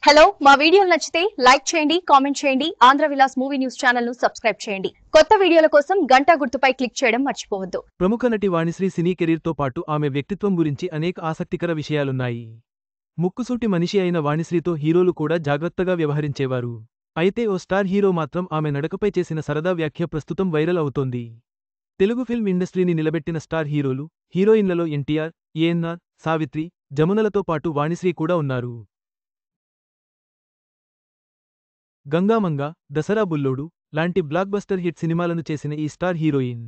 Hello మా వీడియోలు నచ్చితే లైక్ చేయండి కామెంట్ చేయండి Andhra Vilas movie news channel ను సబ్స్క్రైబ్ చేయండి కొత్త వీడియోల కోసం గంట గుర్తుపై క్లిక్ చేయడం మర్చిపోవద్దు ప్రముఖ నటి వాణిశ్రీ సినీ కెరీర్తో పాటు ఆమె వ్యక్తిత్వం గురించి అనేక ఆసక్తికర విషయాలున్నాయి. ముక్కుసూటి మనిషి అయిన వాణిశ్రీతో హీరోలు కూడా జాగ్రత్తగా వ్యవహరించేవారు. అయితే ఓ స్టార్ హీరో మాత్రం ఆమె నడకపై చేసిన సరదా వ్యాఖ్య ప్రస్తుతం వైరల్ అవుతోంది. తెలుగు ఫిల్మ్ ఇండస్ట్రీని నిలబెట్టిన స్టార్ హీరోలు, హీరోయిన్లలో ఎన్టీఆర్, ఏఎన్నార్, సావిత్రి, జమునలతో పాటు వాణిశ్రీ కూడా ఉన్నారు. గంగామంగ, దసరా బుల్లోడు లాంటి బ్లాక్ బస్టర్ హిట్ సినిమాలను చేసిన ఈ స్టార్ హీరోయిన్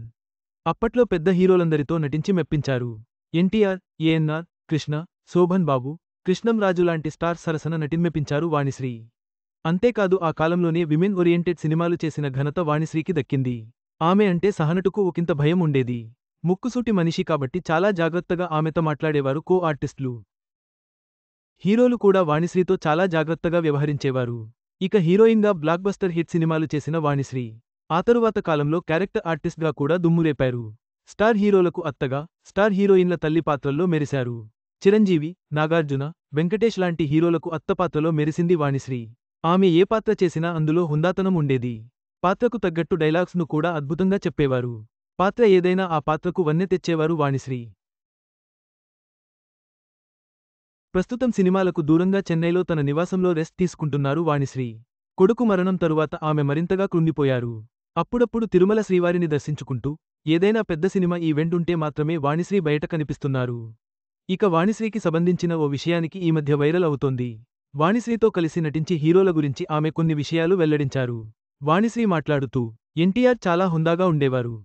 అప్పట్లో పెద్ద హీరోలందరితో నటించి మెప్పించారు. ఎన్టీఆర్, ఏఎన్నార్, కృష్ణ, శోభన్ బాబు, కృష్ణంరాజు లాంటి స్టార్ సరసన నటిన్మెప్పించారు వాణిశ్రీ. అంతేకాదు ఆ కాలంలోనే విమెన్ ఓరియంటెడ్ సినిమాలు చేసిన ఘనత వాణిశ్రీకి దక్కింది. ఆమె అంటే సహనటుకు ఒకంత భయం ఉండేది. ముక్కుసూటి మనిషి కాబట్టి చాలా జాగ్రత్తగా ఆమెతో మాట్లాడేవారు కో ఆర్టిస్టులు. హీరోలు కూడా వాణిశ్రీతో చాలా జాగ్రత్తగా వ్యవహరించేవారు. ఇక హీరోయిన్గా బ్లాక్ బస్టర్ హిట్ సినిమాలు చేసిన వాణిశ్రీ ఆ తరువాత కాలంలో క్యారెక్టర్ ఆర్టిస్ట్గా కూడా దుమ్మురేపారు. స్టార్ హీరోలకు అత్తగా, స్టార్ హీరోయిన్ల తల్లి పాత్రల్లో మెరిశారు. చిరంజీవి, నాగార్జున, వెంకటేష్ లాంటి హీరోలకు అత్త పాత్రలో మెరిసింది వాణిశ్రీ. ఆమె ఏ పాత్ర చేసినా అందులో హుందాతనం ఉండేది. పాత్రకు తగ్గట్టు డైలాగ్స్ను కూడా అద్భుతంగా చెప్పేవారు. పాత్ర ఏదైనా ఆ పాత్రకు వన్నె తెచ్చేవారు వాణిశ్రీ. ప్రస్తుతం సినిమాలకు దూరంగా చెన్నైలో తన నివాసంలో రెస్ట్ తీసుకుంటున్నారు వాణిశ్రీ. కొడుకు మరణం తరువాత ఆమె మరింతగా కృంగిపోయారు. అప్పుడప్పుడు తిరుమల శ్రీవారిని దర్శించుకుంటూ, ఏదైనా పెద్ద సినిమా ఈవెంట్ ఉంటే మాత్రమే వాణిశ్రీ బయట కనిపిస్తున్నారు. ఇక వాణిశ్రీకి సంబంధించిన ఓ విషయానికి ఈ మధ్య వైరల్ అవుతోంది. వాణిశ్రీతో కలిసి నటించి హీరోల గురించి ఆమె కొన్ని విషయాలు వెల్లడించారు. వాణిశ్రీ మాట్లాడుతూ, ఎన్టీఆర్ చాలా హుందాగా ఉండేవారు.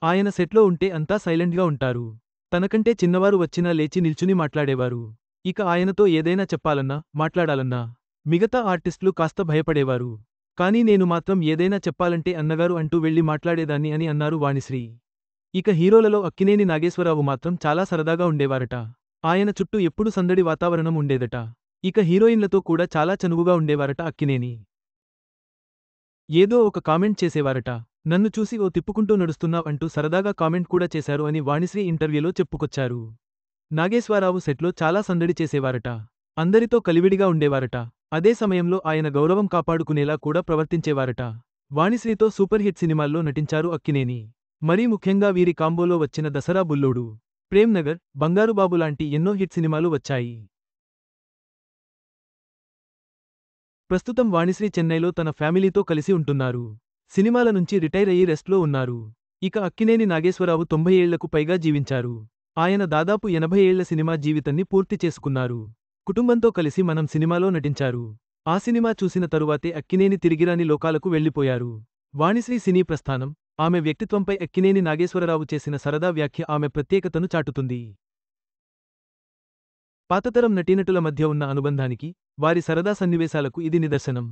ఆయన సెట్లో ఉంటే అంతా సైలెంట్గా ఉంటారు. తనకంటే చిన్నవారు వచ్చినా లేచి నిల్చుని మాట్లాడేవారు. ఇక ఆయనతో ఏదైనా చెప్పాలన్నా, మాట్లాడాలన్నా మిగతా ఆర్టిస్టులు కాస్త భయపడేవారు. కానీ నేను మాత్రం ఏదైనా చెప్పాలంటే అన్నగారు అంటూ వెళ్లి మాట్లాడేదాన్ని అని అన్నారు వాణిశ్రీ. ఇక హీరోలలో అక్కినేని నాగేశ్వరరావు మాత్రం చాలా సరదాగా ఉండేవారట. ఆయన చుట్టూ ఎప్పుడు సందడి వాతావరణం ఉండేదట. ఇక హీరోయిన్లతో కూడా చాలా చనువుగా ఉండేవారట అక్కినేని. ఏదో ఒక కామెంట్ చేసేవారట. నన్ను చూసి ఓ తిప్పుకుంటూ నడుస్తున్నావ్ అంటూ సరదాగా కామెంట్ కూడా చేశారు అని వాణిశ్రీ ఇంటర్వ్యూలో చెప్పుకొచ్చారు. నాగేశ్వరరావు సెట్లో చాలా సందడి చేసేవారట. అందరితో కలివిడిగా ఉండేవారట. అదే సమయంలో ఆయన గౌరవం కాపాడుకునేలా కూడా ప్రవర్తించేవారట. వాణిశ్రీతో సూపర్ హిట్ సినిమాల్లో నటించారు అక్కినేని. మరీ ముఖ్యంగా వీరి కాంబోలో వచ్చిన దసరా బుల్లోడు, ప్రేమ్ నగర్, బంగారుబాబు లాంటి ఎన్నో హిట్ సినిమాలు వచ్చాయి. ప్రస్తుతం వాణిశ్రీ చెన్నైలో తన ఫ్యామిలీతో కలిసి ఉంటున్నారు. సినిమాల నుంచి రిటైర్ అయ్యి రెస్ట్లో ఉన్నారు. ఇక అక్కినేని నాగేశ్వరరావు 90 ఏళ్లకు పైగా జీవించారు. ఆయన దాదాపు 80 ఏళ్ల సినిమా జీవితాన్ని పూర్తి చేసుకున్నారు. కుటుంబంతో కలిసి మనం సినిమాలో నటించారు. ఆ సినిమా చూసిన తరువాతే అక్కినేని తిరిగిరాని లోకాలకు వెళ్లిపోయారు. వాణిశ్రీ సినీ ప్రస్థానం, ఆమె వ్యక్తిత్వంపై అక్కినేని నాగేశ్వరరావు చేసిన సరదా వ్యాఖ్య ఆమె ప్రత్యేకతను చాటుతుంది. పాతతరం నటీనటుల మధ్య ఉన్న అనుబంధానికి, వారి సరదా సన్నివేశాలకు ఇది నిదర్శనం.